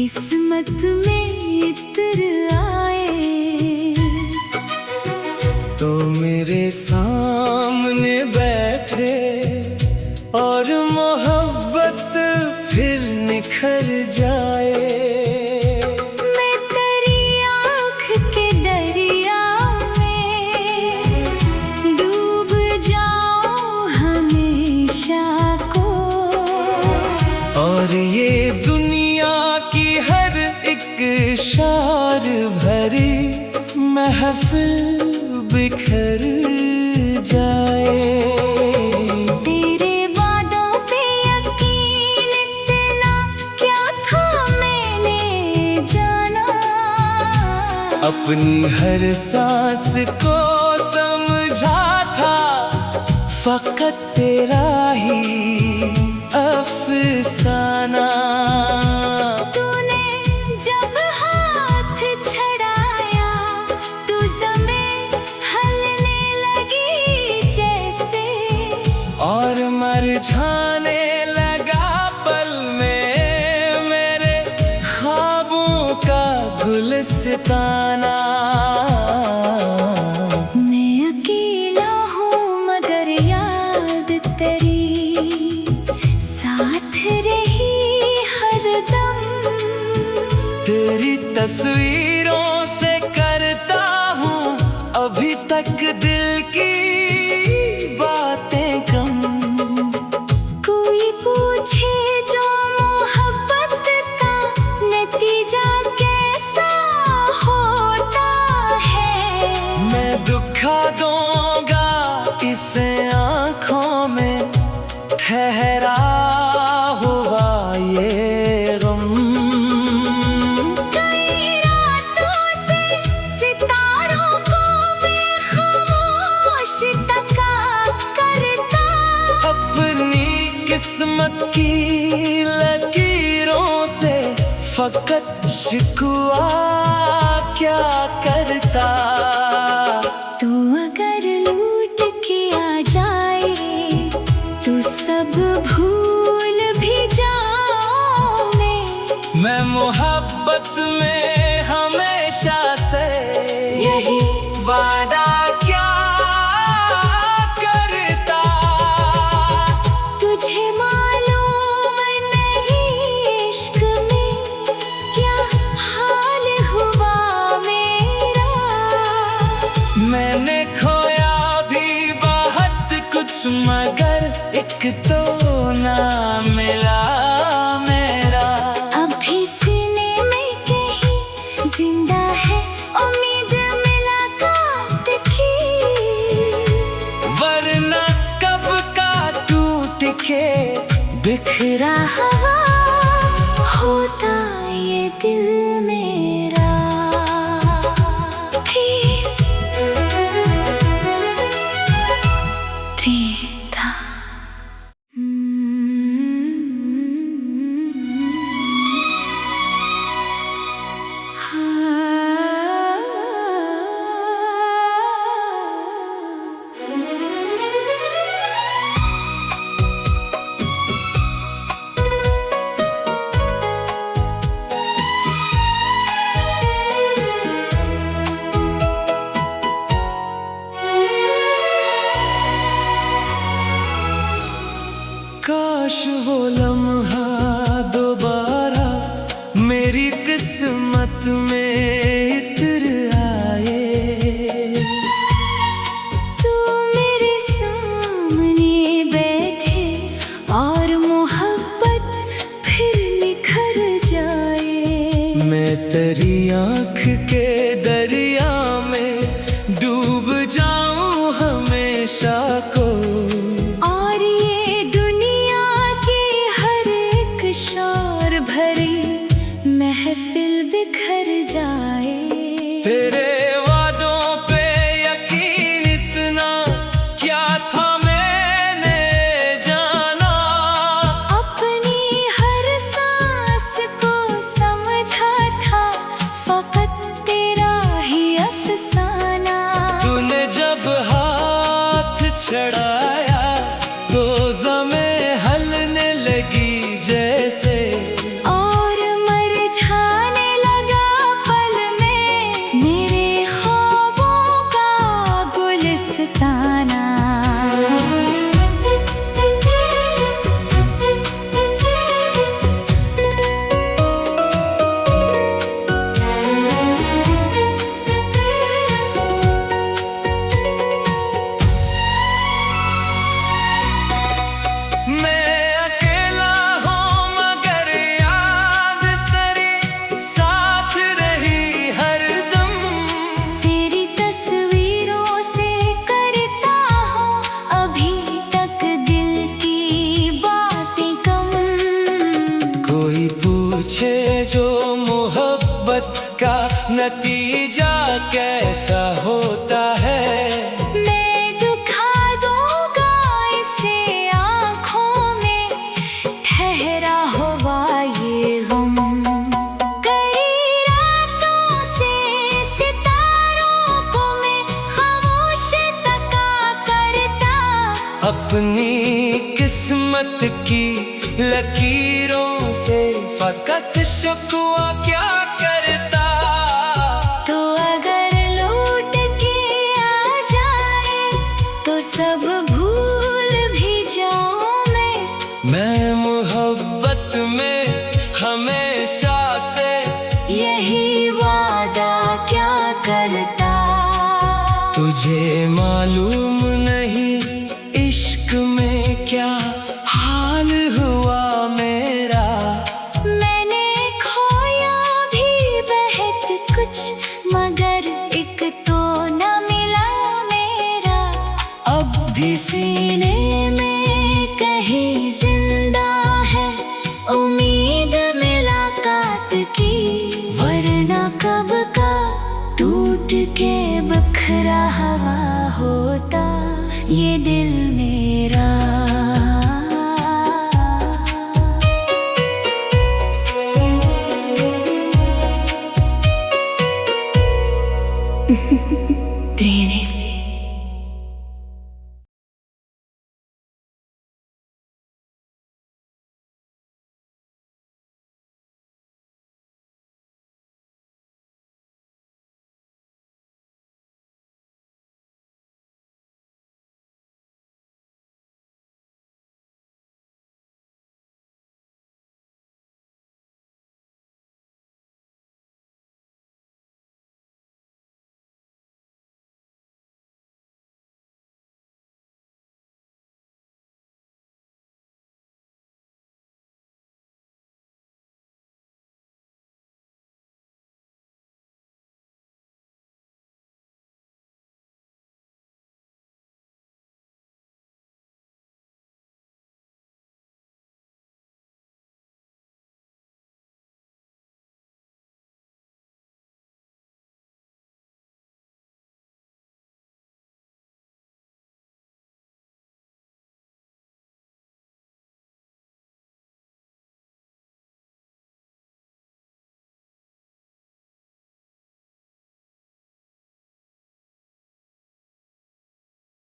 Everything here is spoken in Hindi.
किस्मत में इत्र आए तो मेरे सामने बैठे और मोहब्बत फिर निखर जाए। मैं तेरी आँख के दरिया में डूब जाऊं हमेशा को, और ये दुनिया की हर एक शार भरी महफिल बिखर जाए। तेरे वादों पे यकीन इतना क्या था मैंने जाना, अपनी हर सांस को समझा था फकत तेरा ही अफसाना। तूने जब हाथ छड़ाया तू ज़मीं हिलने लगी जैसे, और मरझाने लगा पल में मेरे ख्वाबों का गुलस्ताना। मैं अकेला हूँ मगर याद तेरी साथ रही हरदम। तेरी तस्वीरों से करता हूँ अभी तक दिल की बातें कम। कोई पूछे जो मोहब्बत का नतीजा कैसा होता है, मैं दुखा दूंगा इसे आँखों में ठहरा हुआ ये गम। कई रातों से सितारों को मैं खामोश तका करता, अपनी किस्मत की लकीरों से फकत शिकवा क्या करता। तो अगर लूट के आ जाए तो सब भूल भी जाऊं मैं मोहब्बत में हमेशा से यही वादा क्या करता। तुझे मालूम नहीं इश्क में क्या हाल हुआ मेरा, मैंने खोया भी बहुत कुछ मगर एक तो ना मिला मेरा। अभी सीने में कहीं जिंदा है उम्मीद मुलाकात की, वरना कब का टूट के बिखरा हवा होता ये दिल मेरा। Please, प्रीता। काश वो लम्हा दोबारा मेरी किस्मत में इत्र आए। तू मेरे सामने बैठे और मोहब्बत फिर निखर जाए। मैं तेरी आँख के दरिया में डूब जाऊं हमेशा को, और ये दुनिया की हर एक शोर भरी महफिल बिखर जाए। तेरे वादों पे यकीन इतना क्या था मैंने जाना। अपनी हर सांस को समझा था फकत तेरा ही अफसाना। तूने जब हाथ छड़ाया तो ज़मीं हिलने लगी जैसे, और मरझा जो मोहब्बत का नतीजा कैसा होता है। मैं दुखा दूंगा इसे आँखों में ठहरा हुआ ये गम। कई रातों से सितारों को मैं खामोश तका करता। अपनी किस्मत की लकीरों से फकत शिकवा क्या करता। तो अगर लौट के आ जाए तो सब भूल भी जाऊं मैं मोहब्बत में हमेशा से यही वादा क्या करता। तुझे मालूम नहीं इश्क में क्या हाल हुआ मेरा। मैंने खोया भी बहुत कुछ मगर एक तो न मिला मेरा। अब भी सीने में कहीं जिंदा है उम्मीद मुलाकात की। वरना कब का टूट के बखरा हवा होता ये दिल